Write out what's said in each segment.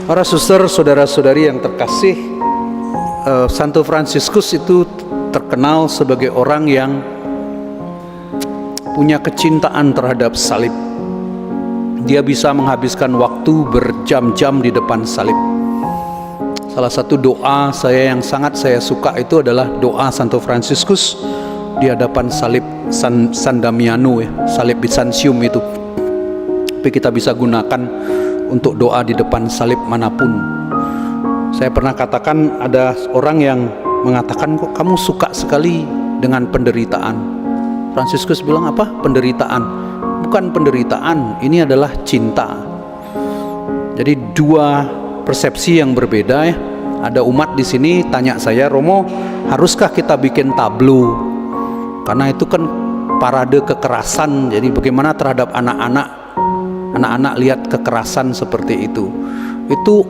Para suster, saudara-saudari yang terkasih, Santo Fransiskus itu terkenal sebagai orang yang punya kecintaan terhadap salib. Dia bisa menghabiskan waktu berjam-jam di depan salib. Salah satu doa yang sangat saya suka itu adalah doa Santo Fransiskus di hadapan salib San Damiano, salib Byzantium itu. Tapi kita bisa gunakan untuk doa di depan salib manapun. Saya pernah katakan, ada orang yang mengatakan, kok kamu suka sekali dengan penderitaan. Fransiskus bilang, apa? Penderitaan. Bukan penderitaan, ini adalah cinta. Jadi dua persepsi yang berbeda ya. Ada umat di sini tanya saya, Romo, haruskah kita bikin tablo? Karena itu kan parade kekerasan. Jadi bagaimana terhadap anak-anak lihat kekerasan seperti itu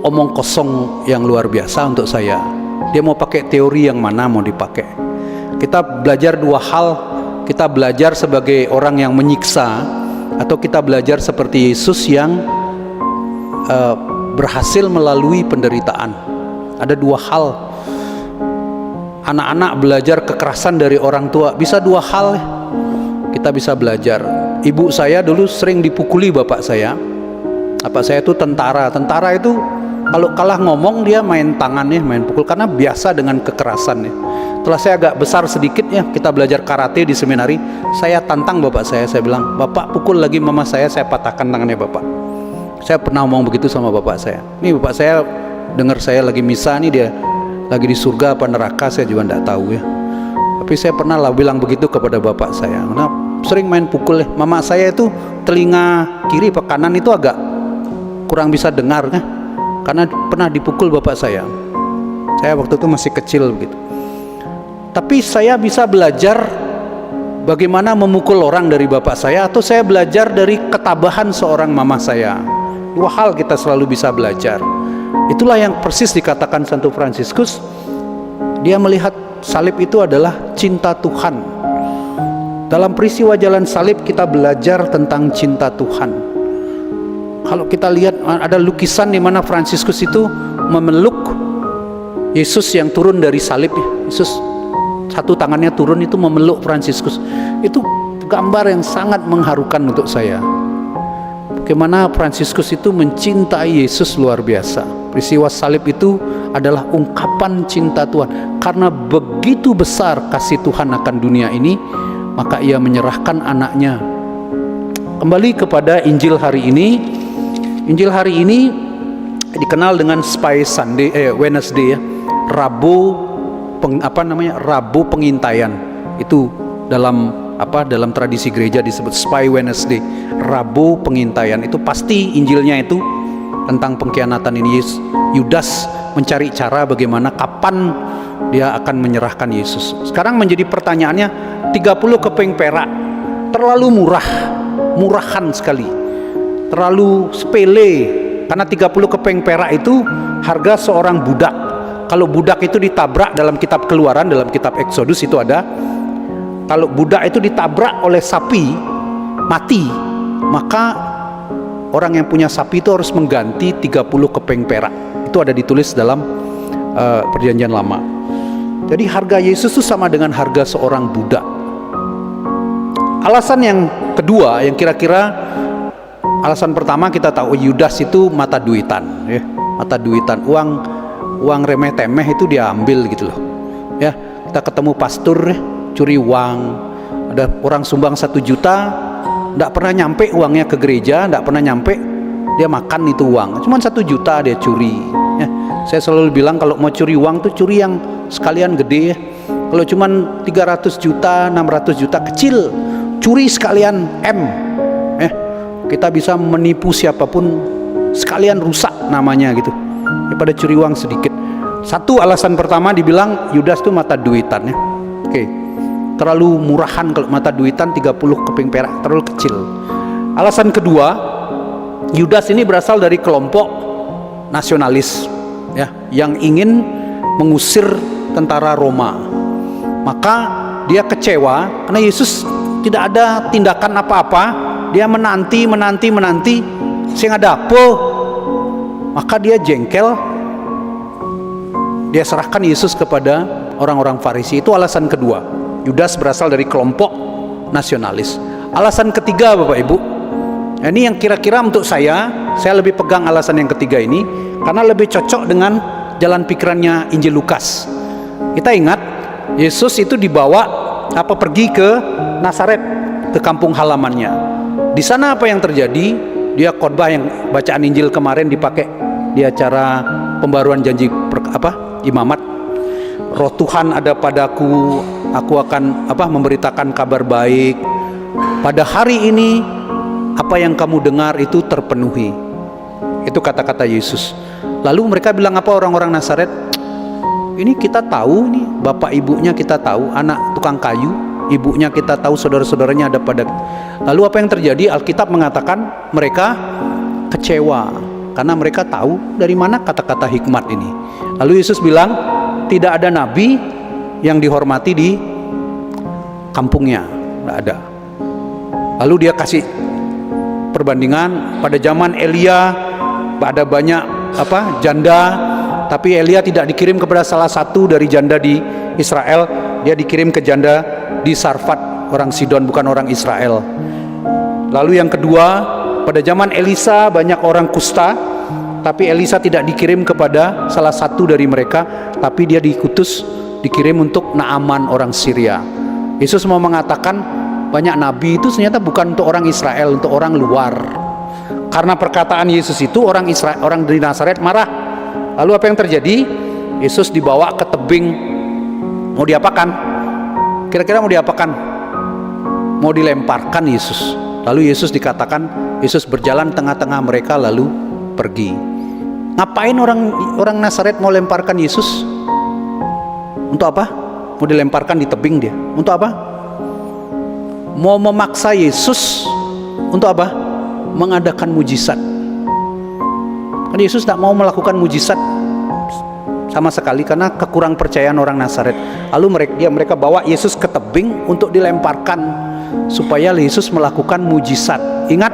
omong kosong yang luar biasa untuk saya. Dia mau pakai teori yang mana mau dipakai. Kita belajar dua hal. Kita belajar sebagai orang yang menyiksa, atau kita belajar seperti Yesus yang berhasil melalui penderitaan. Ada dua hal. Anak-anak belajar kekerasan dari orang tua, bisa dua hal kita bisa belajar. Ibu saya dulu sering dipukuli bapak saya. Bapak saya itu tentara itu kalau kalah ngomong dia main tangannya, main pukul, karena biasa dengan kekerasannya. Setelah saya agak besar sedikit ya, kita belajar karate di seminari, saya tantang bapak saya bilang, bapak pukul lagi mama saya patahkan tangannya bapak. Saya pernah ngomong begitu sama bapak saya. Nih bapak saya dengar saya lagi misa nih, dia lagi di surga apa neraka saya juga tidak tahu ya. Tapi saya pernah lah bilang begitu kepada bapak saya, karena sering main pukul ya. Mama saya itu telinga kiri atau kanan itu agak kurang bisa dengar kan, karena pernah dipukul bapak saya. Saya waktu itu masih kecil begitu. Tapi saya bisa belajar bagaimana memukul orang dari bapak saya, atau saya belajar dari ketabahan seorang mama saya. Dua hal kita selalu bisa belajar. Itulah yang persis dikatakan Santo Fransiskus. Dia melihat salib itu adalah cinta Tuhan. Dalam peristiwa jalan salib kita belajar tentang cinta Tuhan. Kalau kita lihat ada lukisan di mana Fransiskus itu memeluk Yesus yang turun dari salib. Yesus satu tangannya turun itu memeluk Fransiskus. Itu gambar yang sangat mengharukan untuk saya. Bagaimana Fransiskus itu mencintai Yesus luar biasa. Peristiwa salib itu adalah ungkapan cinta Tuhan. Karena begitu besar kasih Tuhan akan dunia ini, maka ia menyerahkan anaknya. Kembali kepada Injil hari ini. Injil hari ini dikenal dengan Spy Sunday, Wednesday ya, Rabu pengintaian. Itu dalam tradisi gereja disebut Spy Wednesday, Rabu pengintaian. Itu pasti Injilnya itu tentang pengkhianatan ini. Yudas mencari cara bagaimana kapan dia akan menyerahkan Yesus. Sekarang menjadi pertanyaannya, 30 keping perak terlalu murahan sekali, terlalu sepele. Karena 30 keping perak itu harga seorang budak. Kalau budak itu ditabrak, dalam kitab Keluaran, dalam kitab Exodus itu ada, kalau budak itu ditabrak oleh sapi mati, maka orang yang punya sapi itu harus mengganti 30 keping perak. Itu ada ditulis dalam Perjanjian Lama. Jadi harga Yesus itu sama dengan harga seorang budak. Alasan yang kedua, yang kira-kira alasan pertama kita tahu, Yudas itu mata duitan ya. Mata duitan, uang remeh temeh itu diambil gitu loh ya. Kita ketemu pastor ya, curi uang. Ada orang sumbang 1 juta, tidak pernah nyampe uangnya ke gereja, tidak pernah nyampe, dia makan itu uang. Cuma 1 juta dia curi ya. Saya selalu bilang kalau mau curi uang tuh curi yang sekalian gede ya. Kalau cuma 300 juta, 600 juta kecil, curi sekalian kita bisa menipu siapapun sekalian rusak namanya gitu, daripada curi uang sedikit. Satu alasan pertama dibilang Yudas itu mata duitan ya. Oke. Terlalu murahan kalau mata duitan, 30 keping perak terlalu kecil. Alasan kedua, Yudas ini berasal dari kelompok nasionalis ya, yang ingin mengusir tentara Roma. Maka dia kecewa karena Yesus tidak ada tindakan apa-apa. Dia menanti sing ada apa Maka dia jengkel, dia serahkan Yesus kepada orang-orang Farisi. Itu alasan kedua. Yudas berasal dari kelompok nasionalis. Alasan ketiga, Bapak Ibu, ini yang kira-kira untuk saya lebih pegang alasan yang ketiga ini karena lebih cocok dengan jalan pikirannya Injil Lukas. Kita ingat Yesus itu dibawa pergi ke Nazaret, ke kampung halamannya. Di sana apa yang terjadi? Dia khotbah yang bacaan Injil kemarin dipakai di acara pembaruan janji imamat. Roh Tuhan ada padaku, aku akan memberitakan kabar baik. Pada hari ini apa yang kamu dengar itu terpenuhi. Itu kata-kata Yesus. Lalu mereka bilang apa orang-orang Nazaret? Ini kita tahu, ini bapak ibunya kita tahu, anak tukang kayu, ibunya kita tahu, saudara-saudaranya ada pada. Lalu apa yang terjadi? Alkitab mengatakan mereka kecewa karena mereka tahu dari mana kata-kata hikmat ini. Lalu Yesus bilang, tidak ada nabi yang dihormati di kampungnya, tidak ada. Lalu dia kasih perbandingan, pada zaman Elia ada banyak janda, tapi Elia tidak dikirim kepada salah satu dari janda di Israel, dia dikirim ke janda di Sarfat, orang Sidon, bukan orang Israel. Lalu yang kedua, pada zaman Elisa banyak orang kusta, tapi Elisa tidak dikirim kepada salah satu dari mereka, tapi dia dikirim untuk Naaman orang Syria. Yesus mau mengatakan banyak nabi itu ternyata bukan untuk orang Israel, untuk orang luar. Karena perkataan Yesus itu orang dari Nazaret marah. Lalu apa yang terjadi? Yesus dibawa ke tebing, mau diapakan? Kira-kira mau diapakan? Mau dilemparkan Yesus. Lalu Yesus dikatakan, Yesus berjalan tengah-tengah mereka lalu pergi. Ngapain orang Nazaret mau lemparkan Yesus? Untuk apa? Mau dilemparkan di tebing dia. Untuk apa? Mau memaksa Yesus untuk apa? Mengadakan mujizat. Kan Yesus tidak mau melakukan mujizat sama sekali karena kekurang percayaan orang Nazaret. Lalu mereka bawa Yesus ke tebing untuk dilemparkan supaya Yesus melakukan mujizat. Ingat,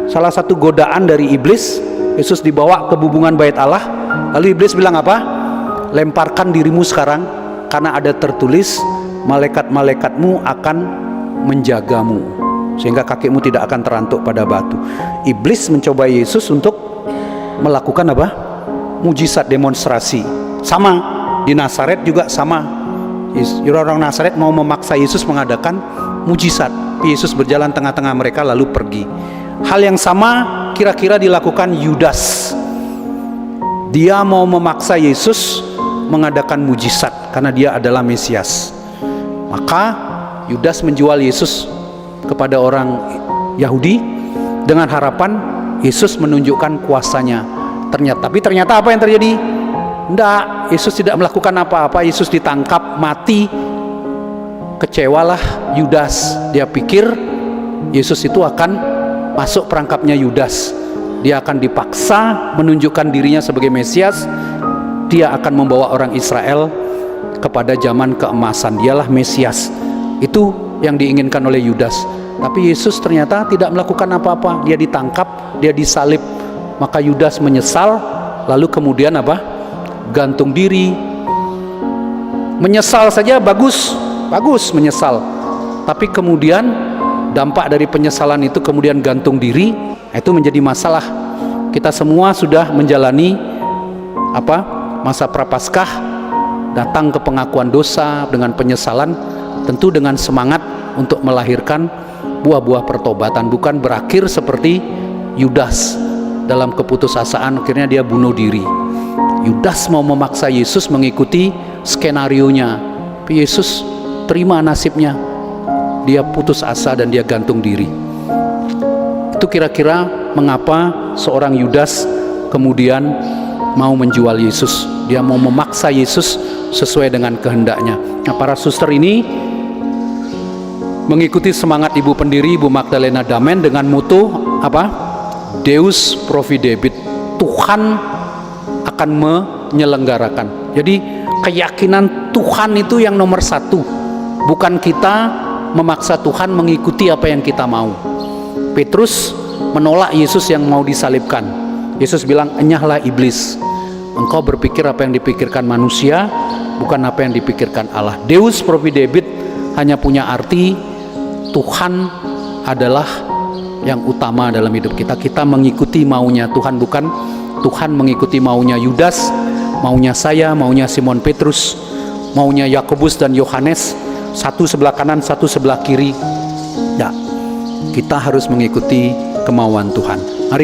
salah satu godaan dari iblis, Yesus dibawa ke bubungan bait Allah. Lalu iblis bilang apa? Lemparkan dirimu sekarang karena ada tertulis malaikat-malaikatmu akan menjagamu sehingga kakimu tidak akan terantuk pada batu. Iblis mencoba Yesus untuk melakukan apa? Mujizat, demonstrasi. Sama di Nazaret juga sama. Orang Nazaret mau memaksa Yesus mengadakan mujizat. Yesus berjalan tengah-tengah mereka lalu pergi. Hal yang sama kira-kira dilakukan Yudas. Dia mau memaksa Yesus mengadakan mujizat karena dia adalah Mesias. Maka Yudas menjual Yesus kepada orang Yahudi dengan harapan Yesus menunjukkan kuasanya. Tapi ternyata apa yang terjadi? Enggak, Yesus tidak melakukan apa-apa. Yesus ditangkap, mati. Kecewalah Yudas. Dia pikir Yesus itu akan masuk perangkapnya Yudas. Dia akan dipaksa menunjukkan dirinya sebagai Mesias. Dia akan membawa orang Israel kepada zaman keemasan. Dialah Mesias. Itu yang diinginkan oleh Yudas. Tapi Yesus ternyata tidak melakukan apa-apa. Dia ditangkap, dia disalib. Maka Yudas menyesal, lalu kemudian apa? Gantung diri. Menyesal saja bagus menyesal. Tapi kemudian dampak dari penyesalan itu kemudian gantung diri, itu menjadi masalah. Kita semua sudah menjalani masa prapaskah, datang ke pengakuan dosa dengan penyesalan, tentu dengan semangat untuk melahirkan buah-buah pertobatan, bukan berakhir seperti Yudas dalam keputusasaan akhirnya dia bunuh diri. Yudas mau memaksa Yesus mengikuti skenarionya, tapi Yesus terima nasibnya, dia putus asa dan dia gantung diri. Itu kira-kira mengapa seorang Yudas kemudian mau menjual Yesus. Dia mau memaksa Yesus sesuai dengan kehendaknya. Nah, para suster ini mengikuti semangat ibu pendiri Ibu Magdalena Damen dengan mutu Deus providebit, Tuhan akan menyelenggarakan. Jadi keyakinan Tuhan itu yang nomor satu, bukan kita memaksa Tuhan mengikuti apa yang kita mau. Petrus menolak Yesus yang mau disalibkan. Yesus bilang, enyahlah iblis, engkau berpikir apa yang dipikirkan manusia, bukan apa yang dipikirkan Allah. Deus providebit hanya punya arti Tuhan adalah yang utama dalam hidup kita. Kita mengikuti maunya Tuhan, bukan Tuhan mengikuti maunya Yudas, maunya saya, maunya Simon Petrus, maunya Yakobus dan Yohanes, satu sebelah kanan, satu sebelah kiri. Ya, kita harus mengikuti kemauan Tuhan. Mari kita